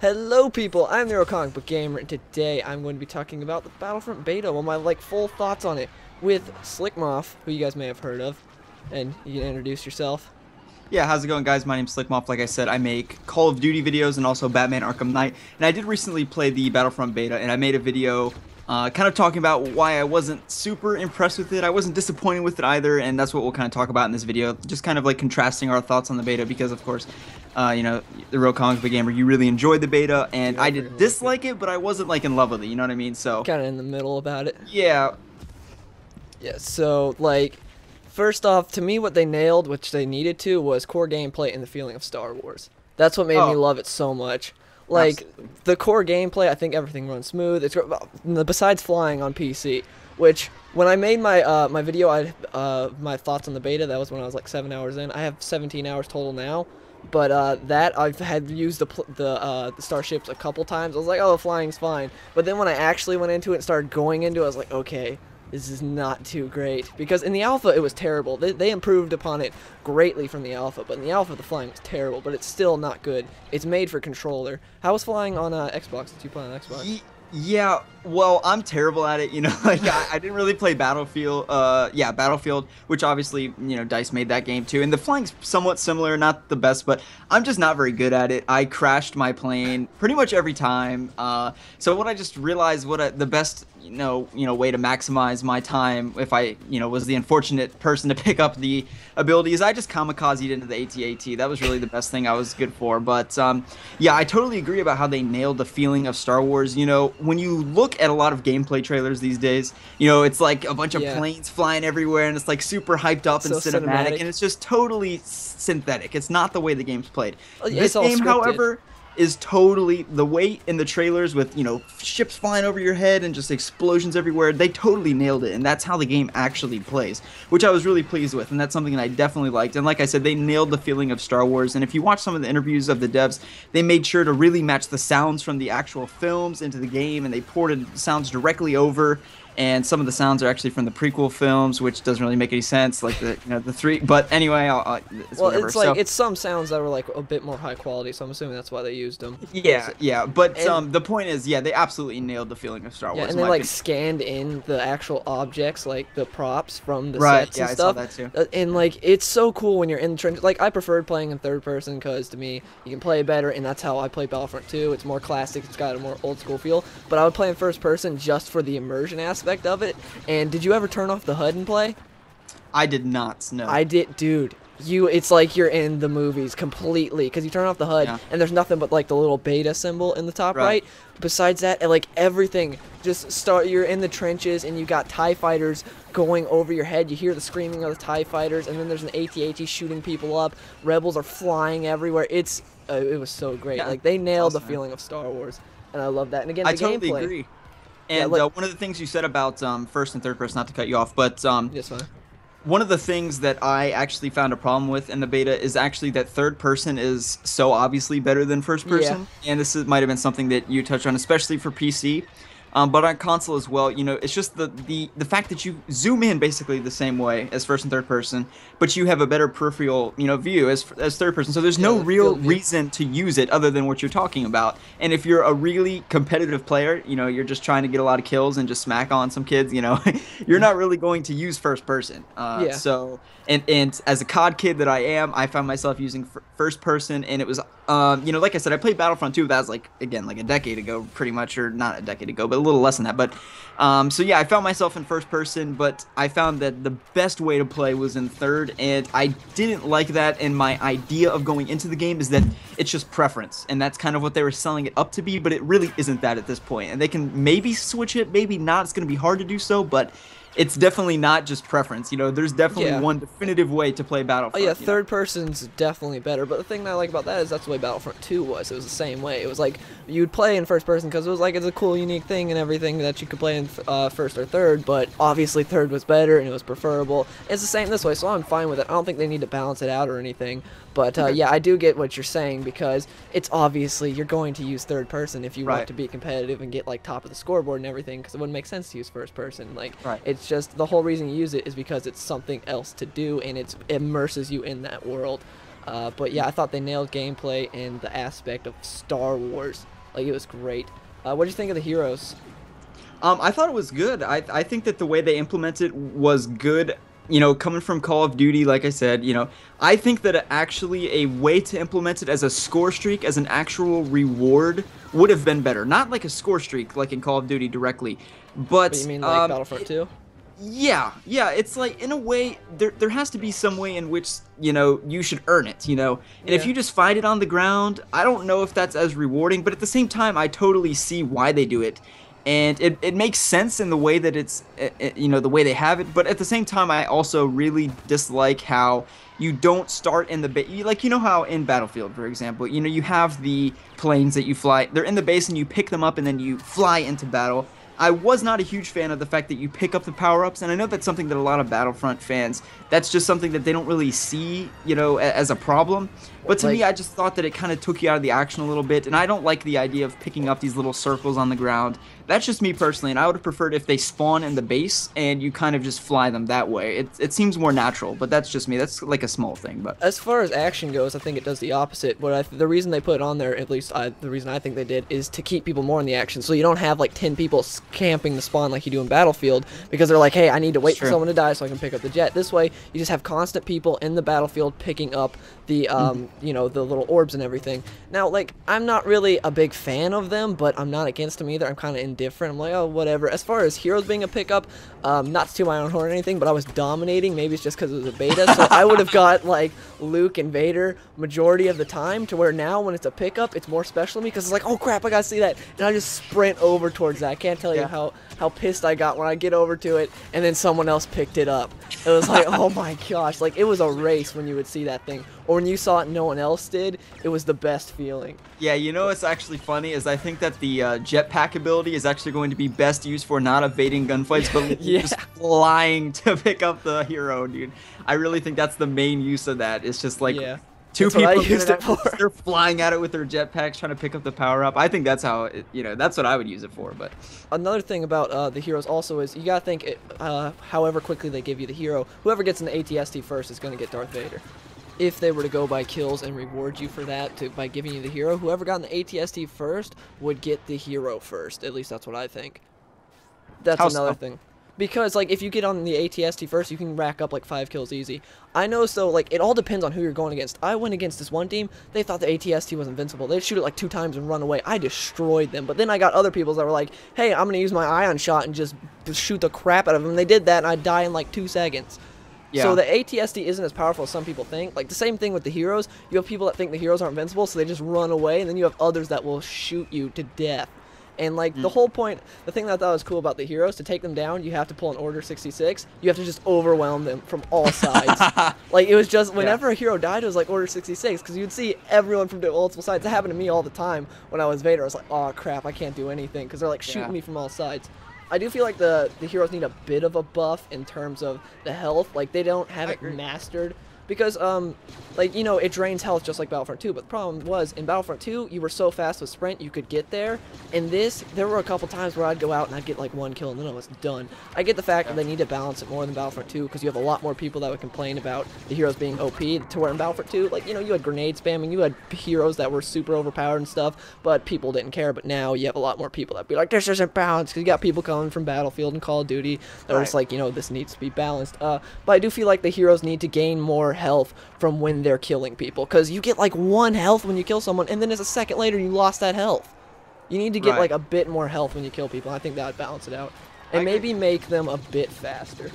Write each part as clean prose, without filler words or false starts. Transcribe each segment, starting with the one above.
Hello people, I'm the Comic Book Gamer, and today I'm going to be talking about the Battlefront beta, well, my full thoughts on it, with Slcmof, who you guys may have heard of, and you can introduce yourself. Yeah, how's it going, guys? My name's Slcmof. Like I said, I make Call of Duty videos and also Batman Arkham Knight. And I did recently play the Battlefront beta, and I made a video kind of talking about why I wasn't super impressed with it. I wasn't disappointed with it either, and that's what we'll kind of talk about in this video. Just kind of like contrasting our thoughts on the beta because, of course, the real comic book gamer, you really enjoyed the beta, and I did dislike it, but I wasn't like in love with it. You know what I mean? So Kind of in the middle about it. yeah, Yeah, so, like, first off, to me what they nailed, which they needed to, was core gameplay and the feeling of Star Wars. That's what made me love it so much. Like, absolutely. the core gameplay, I think everything runs smooth. It's besides flying on PC, which when I made my my video, my thoughts on the beta. That was when I was like 7 hours in. I have 17 hours total now, but that I've had used the starships a couple times. I was like, oh, the flying's fine. But then when I actually went into it and started going into it, I was like, okay, this is not too great, because in the alpha it was terrible. They improved upon it greatly from the alpha, but in the alpha the flying was terrible, but it's still not good. It's made for controller. How was flying on Xbox? Did you play on Xbox? Yeah, well, I'm terrible at it, like I didn't really play Battlefield, yeah, Battlefield, which obviously, DICE made that game too, and the flying's somewhat similar, not the best, but I'm just not very good at it. I crashed my plane pretty much every time, so what I just realized the best, way to maximize my time if I, was the unfortunate person to pick up the ability is I just kamikazed into the AT-AT. That was really the best thing I was good for, but, yeah, I totally agree about how they nailed the feeling of Star Wars. When you look at a lot of gameplay trailers these days, it's like a bunch of planes flying everywhere, and it's like super hyped up and cinematic, and it's just totally synthetic. It's not the way the game's played. This game, however, is totally the way in the trailers with, ships flying over your head and just explosions everywhere. They totally nailed it, and that's how the game actually plays, which I was really pleased with, and that's something that I definitely liked. And like I said, they nailed the feeling of Star Wars, and if you watch some of the interviews of the devs, they made sure to really match the sounds from the actual films into the game, and they ported sounds directly over. And some of the sounds are actually from the prequel films, which doesn't really make any sense, like the three. But anyway, it's well, whatever. it's like it's some sounds that were like a bit more high quality, so I'm assuming that's why they used them. Yeah, yeah. But the point is, yeah, they absolutely nailed the feeling of Star Wars. Yeah, and they like scanned in the actual objects, like the props from the sets and I stuff. saw that too. And like it's so cool when you're in the trench. Like I preferred playing in third person because to me you can play better, and that's how I play Battlefront 2. It's more classic. It's got a more old school feel. But I would play in first person just for the immersion aspect of it. And did you ever turn off the HUD and play? I did not, no. I did, dude. It's like you're in the movies completely, because you turn off the HUD, and there's nothing but like the little beta symbol in the top right. Besides that, and like everything, you're in the trenches, and you got TIE fighters going over your head. You hear the screaming of the TIE fighters, and then there's an AT-AT shooting people up. Rebels are flying everywhere. It was so great. Yeah, like they nailed the awesome, feeling of Star Wars, and I love that. And again, I the totally gameplay. agree. And yeah, one of the things you said about first and third person, not to cut you off, but yes, fine. one of the things that I actually found a problem with in the beta is actually that third person is so obviously better than first person. Yeah. And this might have been something that you touched on, especially for PC. But on console as well, it's just the fact that you zoom in basically the same way as first and third person, but you have a better peripheral, view as third person. So there's no real reason to use it other than what you're talking about. And if you're a really competitive player, you're just trying to get a lot of kills and just smack on some kids, you're not really going to use first person. So and as a COD kid that I am, I found myself using first person, and it was like I said, I played Battlefront 2. That was like a decade ago, pretty much, or not a decade ago, but a little less than that. But so yeah, I found myself in first person, but I found that the best way to play was in third, and I didn't like that. And my idea of going into the game is that it's just preference, and that's kind of what they were selling it up to be, but it really isn't that at this point. And they can maybe switch it, maybe not. It's going to be hard to do so, but it's definitely not just preference. There's definitely one definitive way to play Battlefront. Oh yeah, third person's definitely better, but the thing that I like about that is that's the way Battlefront 2 was. It was the same way. It was like you'd play in first person because it was like it's a cool, unique thing and everything that you could play in first or third, but obviously third was better and it was preferable. It's the same this way, so I'm fine with it. I don't think they need to balance it out or anything, but yeah, I do get what you're saying, because it's obviously you're going to use third person if you want to be competitive and get like top of the scoreboard and everything, because it wouldn't make sense to use first person. Like it's just the whole reason you use it is because it's something else to do, and it immerses you in that world. But yeah, I thought they nailed gameplay and the aspect of Star Wars. Like, it was great. What do you think of the heroes? I thought it was good. I think that the way they implemented was good. You know, coming from Call of Duty, like I said, you know, I think that actually a way to implement it as a score streak, as an actual reward, would have been better. Not like a score streak, like in Call of Duty directly, but You mean like Battlefront 2? yeah, it's like in a way there has to be some way in which, you know, you should earn it, you know. And if Yeah. you just find it on the ground, I don't know if that's as rewarding, but at the same time I totally see why they do it. And it makes sense in the way that it's you know, the way they have it, but at the same time I also really dislike how you don't start in the base. Like, you know how in Battlefield, for example, you know, you have the planes that you fly, they're in the base and you pick them up and then you fly into battle. I was not a huge fan of the fact that you pick up the power-ups, and I know that's something that a lot of Battlefront fans, that's just something that they don't really see, you know, as a problem. But to Like, me, I just thought that it kind of took you out of the action a little bit, and I don't like the idea of picking up these little circles on the ground. That's just me personally, and I would have preferred if they spawn in the base and you kind of just fly them that way. It seems more natural, but that's just me. That's like a small thing. But as far as action goes, I think it does the opposite. But the reason they put it on there, at least the reason I think they did, is to keep people more in the action. So you don't have like 10 people camping the spawn like you do in Battlefield, because they're like, hey, I need to wait for someone to die so I can pick up the jet. This way, you just have constant people in the battlefield picking up the you know, the little orbs and everything. Now, like, I'm not really a big fan of them, but I'm not against them either. I'm kind of indifferent. I'm like, oh, whatever. As far as heroes being a pickup, not to toot my own horn or anything, but I was dominating. Maybe it's just because it was a beta, so I would have got like Luke and Vader majority of the time, to where now when it's a pickup, it's more special to me because it's like, oh crap, I gotta see that, and I just sprint over towards that. I can't tell you how pissed I got when I get over to it and then someone else picked it up. It was like, oh my gosh, like it was a race when you would see that thing, or when you saw it and no one else did. It was the best feeling. yeah, you know what's actually funny is I think that the jetpack ability is actually going to be best used for not evading gunfights, but just flying to pick up the hero, dude. I really think that's the main use of that. It's just like two That's what I people used it for. they're flying at it with their jetpacks trying to pick up the power up. I think that's how you know, that's what I would use it for. But Another thing about the heroes also is you gotta think, however quickly they give you the hero, whoever gets an ATST first is gonna get Darth Vader. If they were to go by kills and reward you for that by giving you the hero, whoever got an ATST first would get the hero first. At least that's what I think. That's another thing. Because, like, if you get on the ATST first, you can rack up, like, 5 kills easy. I know, so, like, it all depends on who you're going against. I went against this one team. They thought the ATST was invincible. They'd shoot it, like, 2 times and run away. I destroyed them. But then I got other people that were like, hey, I'm going to use my ion shot and just shoot the crap out of them. And they did that, and I'd die in, like, 2 seconds. Yeah. So the ATST isn't as powerful as some people think. Like, the same thing with the heroes. You have people that think the heroes aren't invincible, so they just run away. And then you have others that will shoot you to death. And, like, the whole point, the thing that I thought was cool about the heroes, to take them down, you have to pull an Order 66. You have to just overwhelm them from all sides. Like, it was just, whenever a hero died, it was like Order 66, because you'd see everyone from multiple sides. It happened to me all the time when I was Vader. I was like, oh, crap, I can't do anything, because they're, like, shooting me from all sides. I do feel like the heroes need a bit of a buff in terms of the health. Like, they don't have it mastered. Because, like, you know, it drains health just like Battlefront 2, but the problem was, in Battlefront 2, you were so fast with sprint, you could get there. In this, there were a couple times where I'd go out and I'd get, like, 1 kill, and then I was done. I get the fact that they need to balance it more than Battlefront 2, because you have a lot more people that would complain about the heroes being OP, to where in Battlefront 2, like, you know, you had grenade spamming, you had heroes that were super overpowered and stuff, but people didn't care. But now you have a lot more people that be like, this isn't balanced, because you got people coming from Battlefield and Call of Duty that are just like, you know, this needs to be balanced. But I do feel like the heroes need to gain more health from when they're killing people, because you get like 1 health when you kill someone, and then as a second later you lost that health. You need to get like a bit more health when you kill people. I think that would balance it out, and maybe make them a bit faster.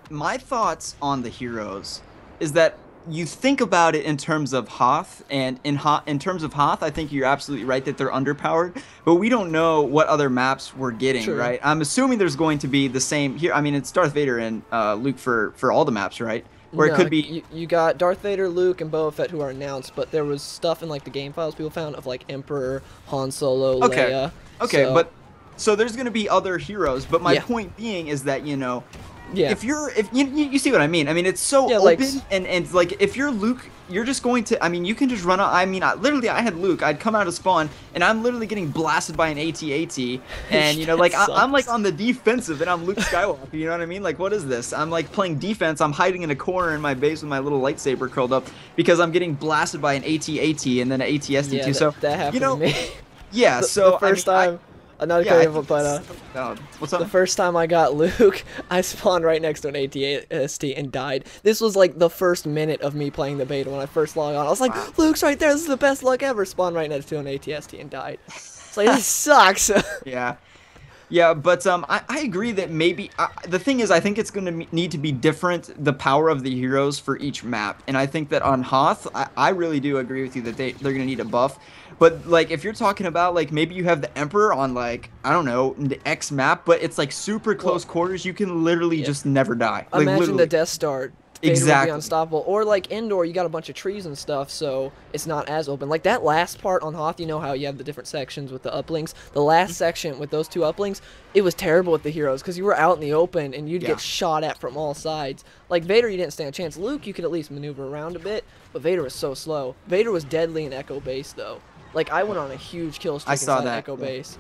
My thoughts on the heroes is that you think about it in terms of Hoth, and in terms of Hoth, I think you're absolutely right that they're underpowered, but we don't know what other maps we're getting, right? I'm assuming there's going to be the same here. I mean, it's Darth Vader and Luke for all the maps, right? Or it could be you got Darth Vader, Luke, and Boba Fett who are announced, but there was stuff in like the game files people found of like Emperor, Han Solo, Leia. Okay, but so there's going to be other heroes, but my point being is that, you know, Yeah. if you see what I mean. I mean, it's so Yeah, like open, and like if you're Luke, you're just going to. I mean, you can just run out. I mean, literally, I had Luke. I'd come out of spawn, and I'm literally getting blasted by an AT-AT, and you know, like I'm like on the defensive, and I'm Luke Skywalker. You know what I mean? Like, what is this? I'm like playing defense. I'm hiding in a corner in my base with my little lightsaber curled up because I'm getting blasted by an AT-AT and then an AT-ST yeah, too. So that happened you know, to me. yeah. The, So the first I mean, time, not yeah, I crazy, think but it's so valid. What's up? the first time I got Luke, I spawned right next to an AT-ST and died. This was like the first minute of me playing the beta when I first logged on. I was like, Wow. Luke's right there. This is the best luck ever. Spawned right next to an AT-ST and died. It's like, this sucks. Yeah. Yeah, but I agree that maybe the thing is I think it's going to need to be different, the power of the heroes for each map, and I think that on Hoth I really do agree with you that they're going to need a buff. But like if you're talking about like maybe you have the Emperor on like I don't know the X map, but it's like super close quarters, you can literally just never die. Like, Imagine literally. the Death Star. Vader would Exactly. be unstoppable. Or like indoor, you got a bunch of trees and stuff, so it's not as open. Like that last part on Hoth, you know how you have the different sections with the uplinks. The last section with those two uplinks, it was terrible with the heroes because you were out in the open and you'd get shot at from all sides. Like Vader, you didn't stand a chance. Luke, you could at least maneuver around a bit, but Vader was so slow. Vader was deadly in Echo Base though. Like I went on a huge kill streak inside Echo Base.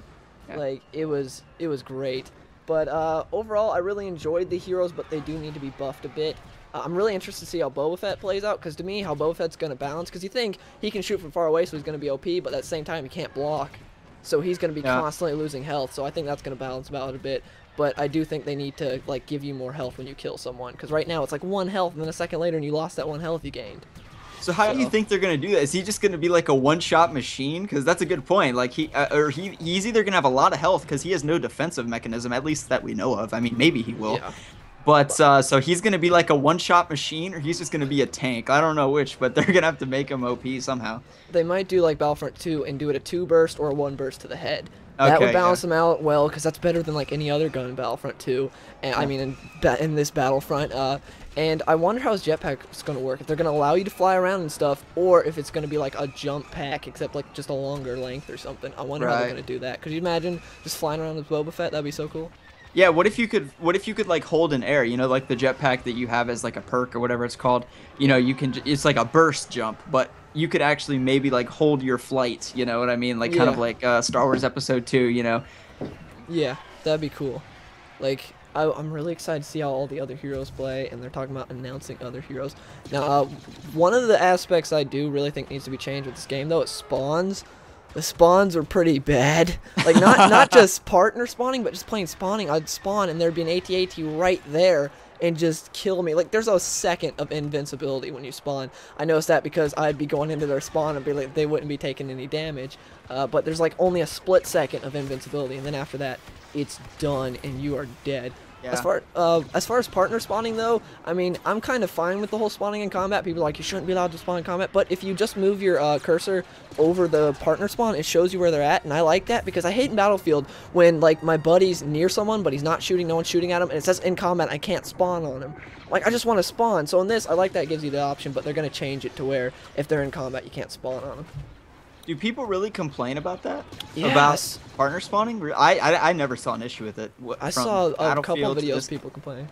Yeah. Like it was great. But overall, I really enjoyed the heroes, but they do need to be buffed a bit. I'm really interested to see how Boba Fett plays out, because to me, how Boba Fett's going to balance, because you think he can shoot from far away, so he's going to be OP, but at the same time, he can't block. So he's going to be constantly losing health, so I think that's going to balance him out a bit. But I do think they need to like give you more health when you kill someone, because right now it's like 1 health, and then a second later, and you lost that 1 health you gained. So how do you think they're gonna do that? Is he just gonna be like a one-shot machine? Because that's a good point. Like he's either gonna have a lot of health because he has no defensive mechanism, at least that we know of. I mean, maybe he will. Yeah. But so he's gonna be like a one-shot machine, or he's just gonna be a tank. I don't know which, but they're gonna have to make him OP somehow. They might do like Battlefront 2 and do it a 2 burst or a 1 burst to the head. That would balance them out well, because that's better than like any other gun in Battlefront 2. And I mean, in this Battlefront. And I wonder how his jetpack is going to work. If they're going to allow you to fly around and stuff, or if it's going to be like a jump pack, except like just a longer length or something. I wonder how they're going to do that. Could you imagine just flying around with Boba Fett? That'd be so cool. Yeah, what if you could like hold in air, you know, like the jetpack that you have as like a perk or whatever it's called. You know, you can it's like a burst jump, but you could actually maybe like hold your flight, you know what I mean? Like kind of like Star Wars Episode 2, you know. Yeah, that'd be cool. Like I'm really excited to see how all the other heroes play, and they're talking about announcing other heroes. Now, one of the aspects I do really think needs to be changed with this game, though, is spawns. The spawns are pretty bad. Like, not just partner spawning, but just plain spawning. I'd spawn, and there'd be an AT-AT right there and just kill me. Like, there's a second of invincibility when you spawn. I noticed that because I'd be going into their spawn and be like, they wouldn't be taking any damage. But there's, like, only a split second of invincibility, and then after that, it's done, and you are dead. Yeah. As far as partner spawning, though, I mean, I'm kind of fine with the whole spawning in combat. People are like, you shouldn't be allowed to spawn in combat. But if you just move your cursor over the partner spawn, it shows you where they're at. And I like that because I hate in Battlefield when, like, my buddy's near someone, but he's not shooting, no one's shooting at him, and it says in combat, I can't spawn on him. Like, I just want to spawn. So in this, I like that it gives you the option, but they're going to change it to where if they're in combat, you can't spawn on them. Do people really complain about that? Yes. About partner spawning? I never saw an issue with it. I saw a couple of videos people complaining.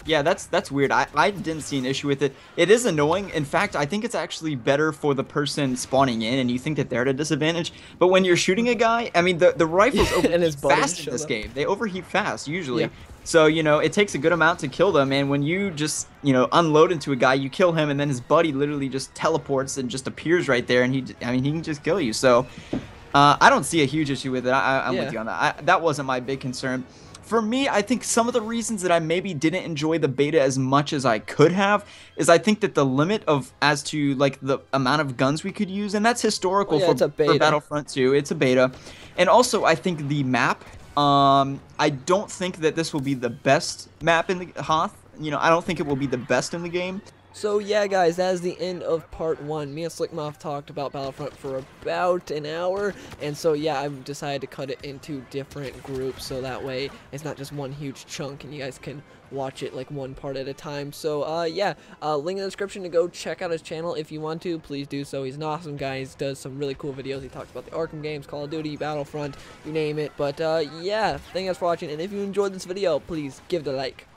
Yeah, that's weird. I didn't see an issue with it. It is annoying. In fact, I think it's actually better for the person spawning in, and you think that they're at a disadvantage. But when you're shooting a guy, I mean, the rifles overheat fast in this game. They overheat fast, usually. Yeah. So, you know, it takes a good amount to kill them, and when you just, you know, unload into a guy, you kill him, and then his buddy literally just teleports and just appears right there, and he can just kill you. So, I don't see a huge issue with it. I'm with you on that. That wasn't my big concern. For me, I think some of the reasons that I maybe didn't enjoy the beta as much as I could have is I think that the limit as to like the amount of guns we could use, and that's historical for Battlefront 2. It's a beta. And also, I think the map, I don't think that this will be the best map in the Hoth. You know, I don't think it will be the best in the game. So yeah, guys, that is the end of part 1. Me and Slcmof talked about Battlefront for about an hour, and so yeah, I've decided to cut it into different groups, so that way it's not just one huge chunk, and you guys can watch it like one part at a time. So yeah, link in the description to go check out his channel if you want to. Please do so. He's an awesome guy. He does some really cool videos. He talks about the Arkham games, Call of Duty, Battlefront, you name it. But yeah, thank you guys for watching, and if you enjoyed this video, please give it a like.